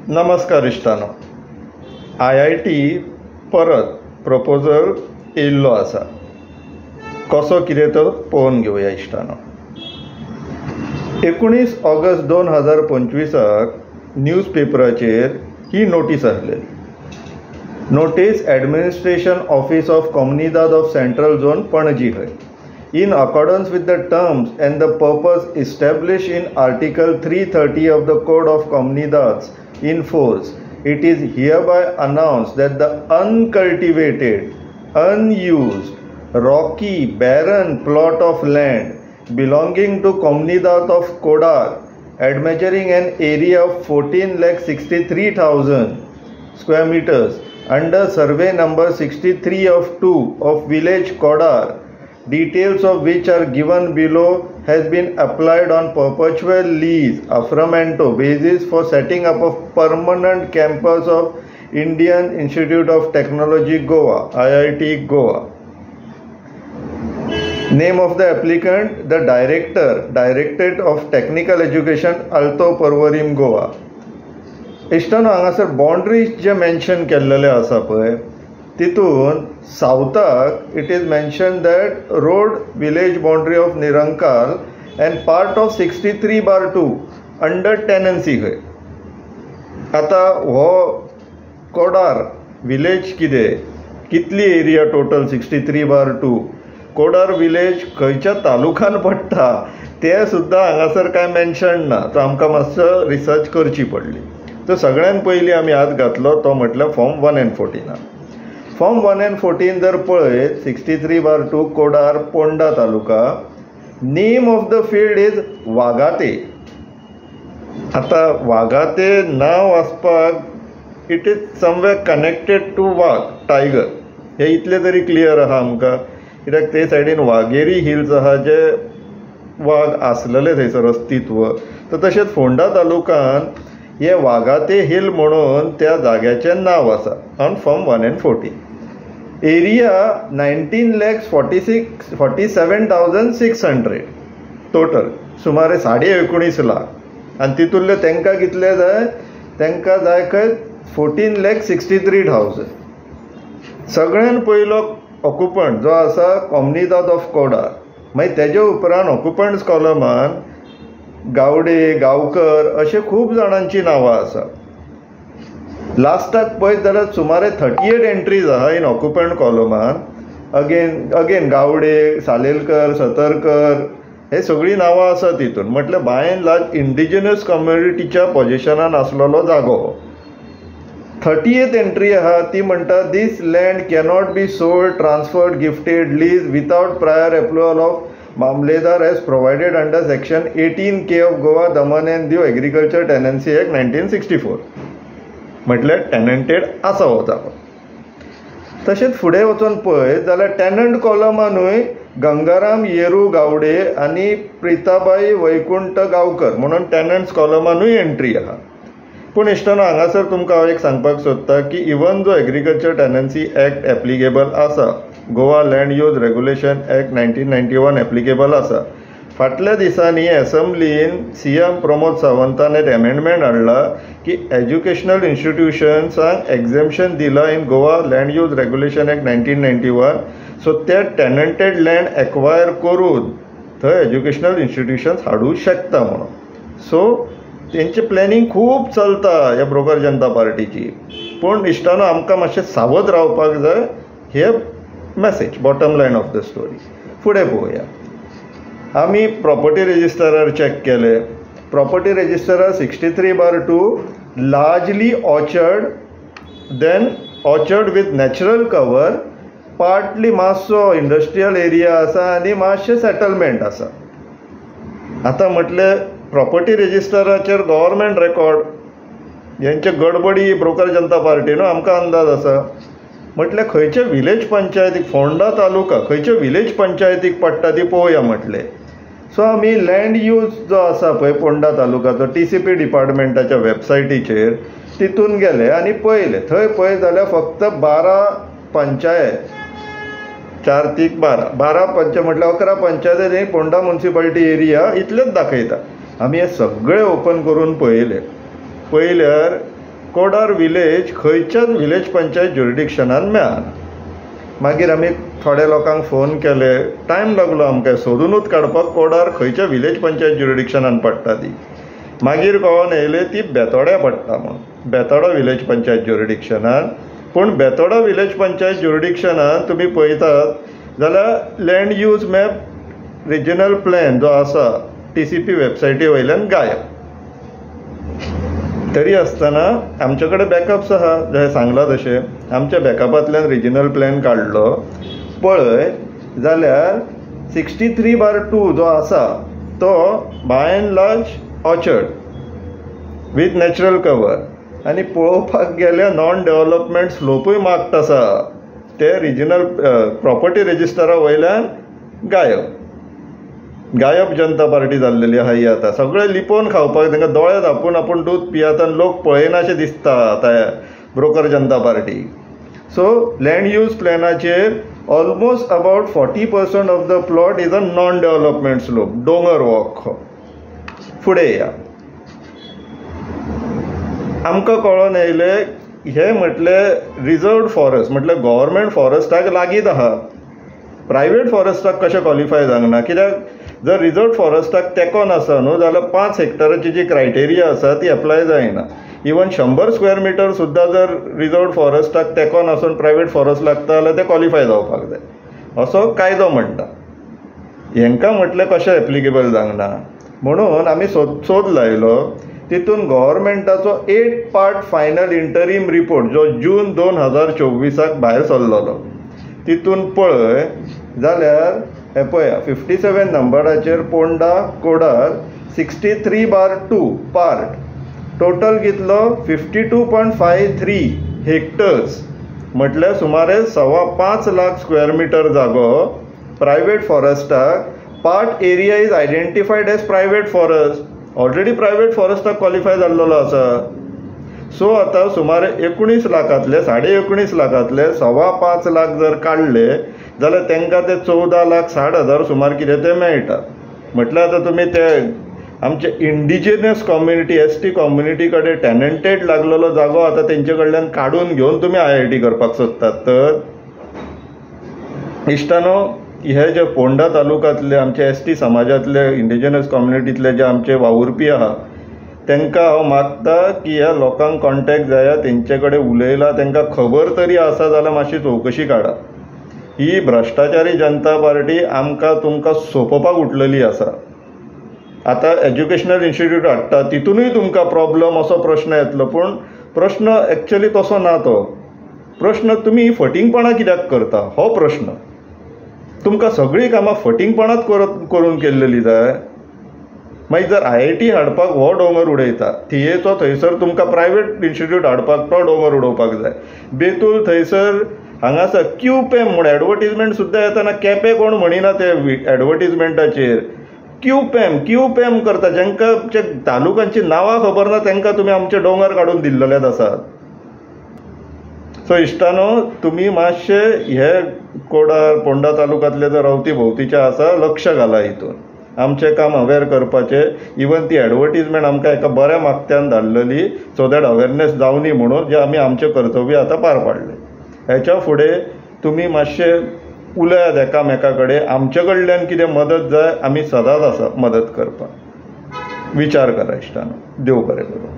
नमस्कार इश्टानो. IIT परत proposal येयल्लो आसा. कसो कितें तो पळोवन घेवया इश्टानो. 19 ऑगस्ट 2025 न्यूज पेपराचेर ही नोटीस आहलेली. नोटीस एडमिनिस्ट्रेशन ऑफिस ऑफ कॉम्युनिदाद ऑफ सेंट्रल झोन पणजी हय. In accordance with the terms and the purpose established in Article 330 of the Code of Comunidades in force, it is hereby announced that the uncultivated, unused, rocky, barren plot of land belonging to Comunidad of Kodar, measuring an area of 14,63,000 square meters under survey number 63 of 2 of village Kodar, details of which are given below, has been applied on perpetual lease affirmento basis for setting up a permanent campus of Indian Institute of Technology Goa, IIT Goa. Name of the applicant, the Director, Directorate of Technical Education, Alto Parvarim Goa. इश्टानो हांगासर boundaries जे mention केल्लेले आसा पळय, तितून साउथाक it is mention that road village boundary of Nirankal and part of 63/2 under tenancy खंय. आतां हो Kodar village कितली एरिया टोटल 63/2 कोडार विलेज खंयच्या तालुक्यान पडटा तें सुद्दां हांगासर कांय मेन्शन ना. तो आमकां मातसो रिसर्च करची पडली. तो सगळ्यान पयलीं आमी हात घातलो तो म्हटल्यार फॉर्म 1 and 14. फॉर्म 1 and 14 जर पळयत 63/2 Kodar Ponda taluka. Name of the field is Vagate. आता वागाते नांव आसपाक it is somewhere connected to वाघ, टायगर. हे इतले तरी क्लियर आहा आमकां, कित्याक ते सायडीन वाघेरी हिल्स आहा जे वाघ आसलेले थंयसर अस्तित्व. तर तशेंच फोंडा तालुकान हे वागाते हिल म्हणून त्या जाग्याचें नांव आसा on form 1 and 14. Area 19,47,600 total, सुमारे 19.5 लाख. आनी तितूंतले तांकां कितले जाय, तांकां जाय खंय 14,63,000. सगळ्यान पयलो ऑक्युपंट जो आसा कॉम्युनिदाद ऑफ कोडार. मागीर तेजे उपरांत ऑक्युपंट्स कॉलमान गावडे, गांवकर अशे खूब जाणांची नांवां आसा. लास्टाक पळयत जाल्यार सुमारे 38 एंट्रीज आहा इन ऑक्युपंट कॉलमान. अगेन गावडे, सालेलकर, सतरकर हे सगळीं नांवां आसा तितून. म्हटल्यार बाय एंड लार्ज इंडिजिनस कम्युनिटीच्या पोजिशनान आसलेलो जागो. 30th एंट्री आहा ती म्हणटा this land cannot be sold, transferred, gifted, lease without prior approval of Mamledar as provided under section 18K of Goa, Daman and Diu Agriculture Tenancy Act 1964. म्हटल्यार टेनंटेड आसा हो जागो. तशेंच फुडें वचून पळयत जाल्यार टेनंट कॉलमानूय गंगाराम येरू गावडे आनी प्रिताबाई वैकुंठ गांवकर म्हणून टेनंट्स कॉलमानूय एंट्री आहा. पूण इश्टानो हांगासर तुमकां हांव एक सांगपाक सोदता की इवन जो एग्रीकल्चर टेनन्सी एक्ट एप्लिकेबल आसा, Goa land use regulation act 1991 applicable आसा. फाटल्या दिसांनी असेंब्लीन CM प्रमोद सावंतान एक अमेंडमेंट हाडला की एज्युकेशनल इन्स्टिट्यूशन्सांक एक्झेम्पशन दिला in Goa land use regulation act 1991. So ते टेनंटेड लँड एक्वायर करून थंय एज्युकेशनल इन्स्टिट्यूशन्स हाडूं शकता म्हणून. सो तेंचे प्लॅनिंग खूब चलता ह्या ब्रोकर जनता पार्टीची. पूण इश्टानो आमकां मातशें सावध रावपाक जाय. हे message, bottom line of the story. फुडें पळोवया. आमी प्रॉपर्टी रेजिस्टरार चॅक केले. Property registrar 63/2 largely orchard, then orchard with natural cover, partly मातसो इंडस्ट्रियल एरिया आसा आनी मातशें सेटलमेंट आसा. आतां म्हटलें प्रॉपर्टी रेजिस्टराचेर गव्हर्मेंट रेकॉर्ड हेंचे गडबडी ब्रोकर जनता पार्टीन आमकां अंदाज आसा. म्हटलें खंयचे विलेज पंचायतीक, फोंडा तालुका खंयचे विलेज पंचायतीक पडटा ती पळोवया म्हटलें. सो आमी लँड यूज जो आसा पळय पोंडा तालुकाचो TCP डिपार्टमेंटाच्या वेबसायटीचेर तितून गेले आनी पळयले. थंय पळयत जाल्यार फक्त 12 पंचायत, 4 3 12 पंचायत म्हटल्यार 11 पंचायती पोंडा म्युनिसिपालिटी एरिया इतलेच दाखयता. आमी हे सगळे ओपन करून पळयले. पळयल्यार कोडार विलेज खंयच्याच विलेज पंचायत ज्युरिडिक्शनान मेळना. मागीर आमी थोड्या लोकांक फोन केले, टायम लागलो आमकां सोदूनूच काडपाक कोडार खंयच्या विलेज पंचायत ज्युरिडिक्शनान पडटा ती. मागीर कळोन येयलें ती बेतोड्या पडटा म्हणून, बेतोडा विलेज पंचायत ज्युरिडिक्शनान. पूण बेतोडा विलेज पंचायत ज्युरिडिक्शनान तुमी पळयतात जाल्यार land use map regional plan जो आसा TCP वेबसायटी वयल्यान गायब. तरी आसतना आमचे कडेन बॅकअप्स आहा, जशें सांगलां तशें आमच्या बॅकअपांतल्यान रिजनल प्लॅन काडलो पळय जाल्यार 63/2 जो आसा तो by and large orchard with natural cover. आनी पळोवपाक गेल्यार नॉन डेव्हलपमेंट स्लोपूय मार्क्ड आसा, ते रिजनल प्रॉपर्टी रजिस्टरा वयल्यान गायब जनता पार्टी जाल्लेली आहा ही. आतां सगळे लिपोवन खावपाक तांकां दोळे धापून दूद पियात आनी लोक पळयनाशें दिसता आतां broker Janata Party. So land use प्लॅनाचेर almost about 40% of the plot is a non development slope, डोंगर वॉक. फुडें या, आमकां कळोन येयलें हे म्हटलें रिजर्वड फॉरेस्ट म्हटल्यार गव्हर्मेंट फॉरेस्टाक लागींच आहा, प्रायवेट फॉरेस्टाक कशें क्वॉलिफाय जावना. कित्याक जर रिजर्वड फॉरेस्टाक तेंको नासा न्हू जाल्यार 5 हेक्टराची जी क्रायटेरिया आसा ती एप्लाय जायना. इवन 100 स्क्वेअर मिटर सुद्दां जर रिजर्वड फॉरेस्टाक तेंको नासून प्रायवेट फॉरेस्ट लागता जाल्यार ते क्वॉलिफाय जावपाक जाय असो कायदो म्हणटा. हांकां म्हटलें कशें एप्लिकेबल जावना म्हणून आमी सोद लायलो. तितून गव्हर्मेंटाचो 8 पार्ट फायनल इंटरीम रिपोर्ट जो जून 2024 भायर सरलेलो, तितून पळय जाल्यार हे पळया 57 नंबराचेर पोंडा कोडार 63/2 पार्ट टोटल कितलो 52.53 हेक्टर्स म्हटल्यार सुमारे 5.25 लाख स्क्वेअर मिटर जागो प्रायवेट फॉरेस्टाक. Part area is identified as private forest, already private फॉरेस्टाक क्वॉलिफाय जाल्लो आसा. सो आतां सुमारे 19 लाखांतले 19.5 लाखांतले 5.25 लाख जर काडले जाल्यार तांकां ते 14,60,000 सुमार कितें ते मेळटा. म्हटल्यार आतां तुमी ते आमचे इंडिजिनस कम्युनिटी ST कम्युनिटी कडेन टॅनंटेड लागलेलो जागो आतां तेंचे कडल्यान काडून घेवन तुमी IIT करपाक सोदतात. तर इश्टानो, हे जे पोंडा तालुक्यांतले आमचे ST समाजातले इंडिजिनस कम्युनिटींतले जे आमचे वावुरपी आहा तांकां हांव मागता की ह्या लोकांक कॉन्टॅक्ट जाया, तेंचे कडेन उलयला, तांकां खबर तरी आसा जाल्यार मातशी चवकशी काडा. ही भ्रश्टाचारी जनता पार्टी आमकां तुमकां सोंपोवपाक उठलेली आसा. आतां एज्युकेशनल इन्स्टिट्यूट हाडटा तितूनय तुमकां प्रॉब्लम असो प्रश्न येतलो, पूण प्रश्न एक्चुअली तसो ना. तो प्रश्न तुमी फटिंगपणां कित्याक करता हो प्रश्न. तुमकां सगळीं कामां फटिंगपणांत करून केल्लेली जाय. मागीर जर IIT हाडपाक हो डोंगर उडयता, थियेचो थंयसर तुमकां प्रायवेट इन्स्टिट्यूट हाडपाक तो डोंगर उडोवपाक जाय. बेतूल थंयसर हांगासर QPAM म्हूण एडवर्टिजमेंट सुद्दां येताना केपें कोण म्हणिना ते एडवर्टिजमेंटाचेर. QPAM करता, जांकां तालुकांची नांवां खबर ना तांकां तुमी आमचे डोंगर काडून दिल्लेलेच आसात. सो इश्टानो, तुमी मातशे हे कोडार पोंडा तालुक्यांतले जर रावती भोंवतीचे आसा लक्ष घाला हितून. आमचें काम अवेअर करपाचें. इवन ती एडवर्टिजमेंट आमकां एका बऱ्या मागत्यान धाडलेली सो दॅट अवेअरनेस जावनी म्हणून, जे आमी आमचें कर्तव्य आतां पार पाडलें. हेच्या फुडें तुमी मातशे उलयात एकामेका कडेन. आमचे कडल्यान कितें मदत जाय आमी सदांच आसा मदत करपाक. विचार करा इश्टानो. देव बरें करूं.